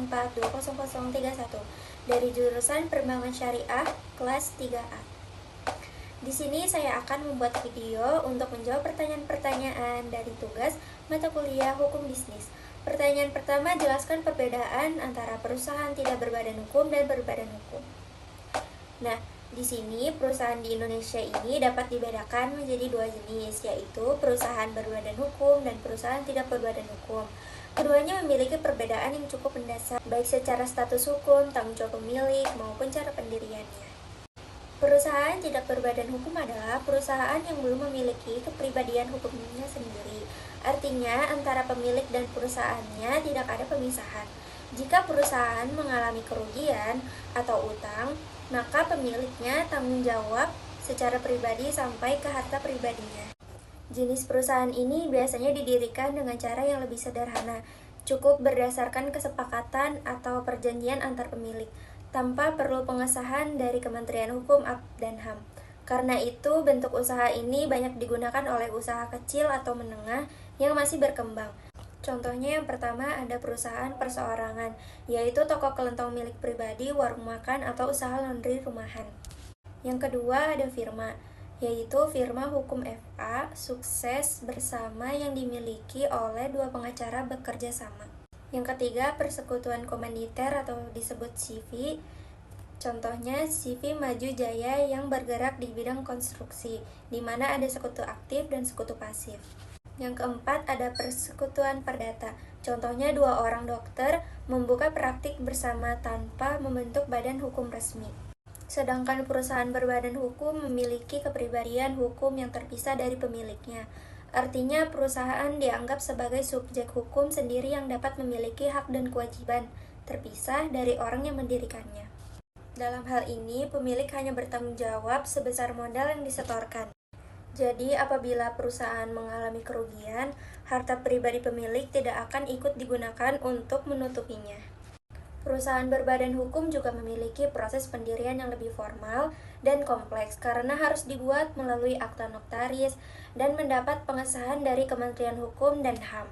2031 dari jurusan Perbankan Syariah kelas 3A. Di sini saya akan membuat video untuk menjawab pertanyaan-pertanyaan dari tugas mata kuliah Hukum Bisnis. Pertanyaan pertama, jelaskan perbedaan antara perusahaan tidak berbadan hukum dan berbadan hukum. Nah, di sini perusahaan di Indonesia ini dapat dibedakan menjadi dua jenis, yaitu perusahaan berbadan hukum dan perusahaan tidak berbadan hukum. Keduanya memiliki perbedaan yang cukup mendasar, baik secara status hukum, tanggung jawab pemilik, maupun cara pendiriannya. Perusahaan tidak berbadan hukum adalah perusahaan yang belum memiliki kepribadian hukumnya sendiri. Artinya, antara pemilik dan perusahaannya tidak ada pemisahan. Jika perusahaan mengalami kerugian atau utang, maka pemiliknya tanggung jawab secara pribadi sampai ke harta pribadinya. Jenis perusahaan ini biasanya didirikan dengan cara yang lebih sederhana, cukup berdasarkan kesepakatan atau perjanjian antar pemilik, tanpa perlu pengesahan dari Kementerian Hukum dan HAM. Karena itu, bentuk usaha ini banyak digunakan oleh usaha kecil atau menengah yang masih berkembang. Contohnya yang pertama ada perusahaan perseorangan, yaitu toko kelentong milik pribadi, warung makan, atau usaha laundry rumahan. Yang kedua ada firma, yaitu firma hukum FA, sukses bersama yang dimiliki oleh dua pengacara bekerja sama. Yang ketiga, persekutuan komanditer atau disebut CV. Contohnya CV Maju Jaya yang bergerak di bidang konstruksi, di mana ada sekutu aktif dan sekutu pasif. Yang keempat, ada persekutuan perdata. Contohnya dua orang dokter membuka praktik bersama tanpa membentuk badan hukum resmi. Sedangkan perusahaan berbadan hukum memiliki kepribadian hukum yang terpisah dari pemiliknya. Artinya, perusahaan dianggap sebagai subjek hukum sendiri yang dapat memiliki hak dan kewajiban, terpisah dari orang yang mendirikannya. Dalam hal ini, pemilik hanya bertanggung jawab sebesar modal yang disetorkan. Jadi, apabila perusahaan mengalami kerugian, harta pribadi pemilik tidak akan ikut digunakan untuk menutupinya. Perusahaan berbadan hukum juga memiliki proses pendirian yang lebih formal dan kompleks karena harus dibuat melalui akta notaris dan mendapat pengesahan dari Kementerian Hukum dan HAM.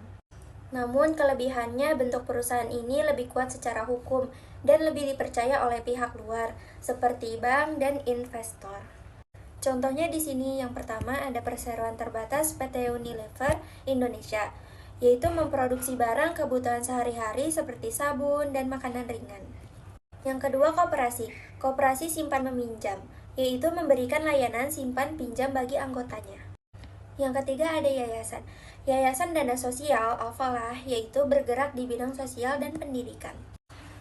Namun kelebihannya, bentuk perusahaan ini lebih kuat secara hukum dan lebih dipercaya oleh pihak luar seperti bank dan investor. Contohnya di sini yang pertama ada perseroan terbatas PT Unilever Indonesia, yaitu memproduksi barang kebutuhan sehari-hari seperti sabun dan makanan ringan. Yang kedua, koperasi simpan meminjam, yaitu memberikan layanan simpan pinjam bagi anggotanya. Yang ketiga, ada yayasan dana sosial Al-Falah, yaitu bergerak di bidang sosial dan pendidikan.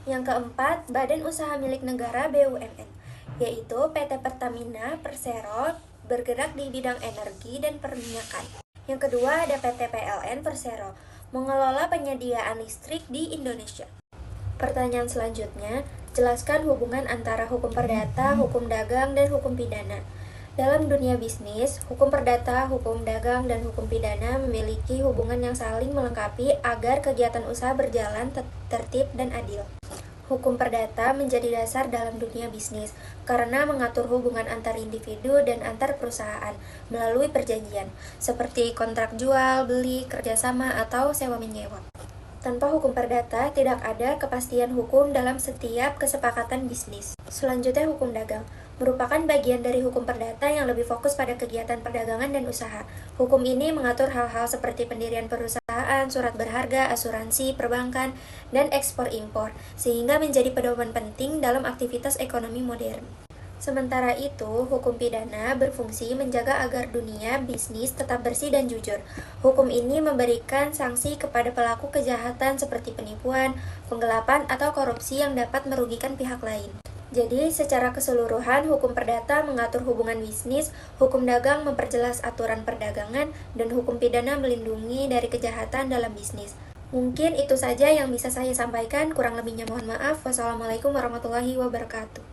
Yang keempat, badan usaha milik negara BUMN, yaitu PT Pertamina Persero, bergerak di bidang energi dan perminyakan. Yang kedua ada PT PLN Persero, mengelola penyediaan listrik di Indonesia. Pertanyaan selanjutnya, jelaskan hubungan antara hukum perdata, hukum dagang, dan hukum pidana. Dalam dunia bisnis, hukum perdata, hukum dagang, dan hukum pidana memiliki hubungan yang saling melengkapi agar kegiatan usaha berjalan tertib dan adil. Hukum perdata menjadi dasar dalam dunia bisnis karena mengatur hubungan antar individu dan antar perusahaan melalui perjanjian, seperti kontrak jual, beli, kerjasama, atau sewa-menyewa. Tanpa hukum perdata, tidak ada kepastian hukum dalam setiap kesepakatan bisnis. Selanjutnya, hukum dagang merupakan bagian dari hukum perdata yang lebih fokus pada kegiatan perdagangan dan usaha. Hukum ini mengatur hal-hal seperti pendirian perusahaan, surat berharga, asuransi, perbankan, dan ekspor-impor, sehingga menjadi pedoman penting dalam aktivitas ekonomi modern. Sementara itu, hukum pidana berfungsi menjaga agar dunia bisnis tetap bersih dan jujur. Hukum ini memberikan sanksi kepada pelaku kejahatan seperti penipuan, penggelapan, atau korupsi yang dapat merugikan pihak lain. Jadi, secara keseluruhan, hukum perdata mengatur hubungan bisnis, hukum dagang memperjelas aturan perdagangan, dan hukum pidana melindungi dari kejahatan dalam bisnis. Mungkin itu saja yang bisa saya sampaikan, kurang lebihnya mohon maaf. Wassalamualaikum warahmatullahi wabarakatuh.